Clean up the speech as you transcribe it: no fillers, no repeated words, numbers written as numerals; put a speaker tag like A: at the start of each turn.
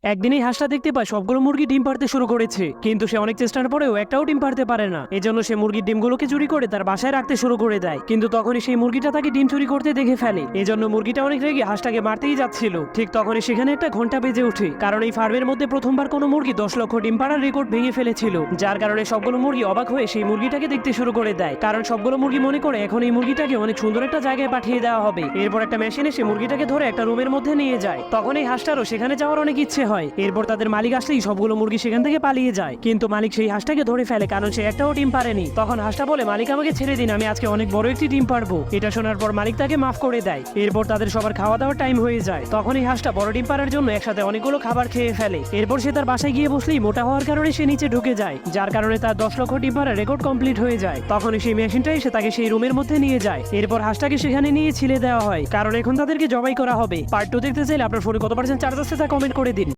A: একদিনেই হাঁসটা দেখতে পায় সবগুলো মুরগি ডিম পাড়তে শুরু করেছে, কিন্তু সে অনেক চেষ্টার পরেও একটাও ডিম পাড়তে পারে না। এজন্য সে মুরগির ডিমগুলোকে চুরি করে তার বাসায় রাখতে শুরু করে দেয়, কিন্তু তখনই সেই মুরগিটা তাকে ডিম চুরি করতে দেখে ফেলে। এজন্য মুরগিটা অনেক রেগে হাঁসটাকে মারতেই যাচ্ছিল। ঠিক তখনই সেখানে একটা ঘন্টা বেজে ওঠে, কারণ এই ফার্মের মধ্যে প্রথমবার কোনো মুরগি 10 লক্ষ ডিম পাড়ার রেকর্ড ভেঙে ফেলেছিল, যার কারণে সবগুলো মুরগি অবাক হয়ে সেই মুরগিটাকে দেখতে শুরু করে দেয়। কারণ সবগুলো মুরগি মনে করে এখন এই মুরগিটাকে অনেক সুন্দর একটা জায়গায় পাঠিয়ে দেওয়া হবে। এরপর একটা মেশিনে সে মুরগিটাকে ধরে একটা রুমের মধ্যে নিয়ে যায়। তখন এই হাঁসটারও সেখানে যাওয়ার অনেক ইচ্ছে হয়। এরপর তাদের মালিক আসলেই সবগুলো মুরগি সেখান থেকে পালিয়ে যায়, কিন্তু মালিক সেই হাঁসটাকে ধরে ফেলে, কারণ সে একটাও ডিম পারেনি। তখন হাঁসটা বলে, মালিক আমাকে ছেড়ে দিন, আমি আজকে অনেক বড় একটি ডিম পারবো। এটা শোনার পর মালিক তাকে মাফ করে দেয়। এরপর তাদের সবার খাওয়া দাওয়ার টাইম হয়ে যায়। তখন এই হাঁসটা বড় ডিম পারার জন্য একসাথে অনেকগুলো খাবার খেয়ে ফেলে। এরপর সে তার বাসায় গিয়ে বসলেই মোটা হওয়ার কারণে সে নিচে ঢুকে যায়, যার কারণে তার 10 লক্ষ ডিম পাড়ার রেকর্ড কমপ্লিট হয়ে যায়। তখন সেই মেশিনটা এসে তাকে সেই রুমের মধ্যে নিয়ে যায়। এরপর হাঁসটাকে সেখানে নিয়ে ছিলে দেওয়া হয়, কারণ এখন তাদেরকে জবাই করা হবে। পার্ট 2 দেখতে চাইলে আপনার ফোনে কত % চার্জ আছে তা কমেন্ট করে দিন।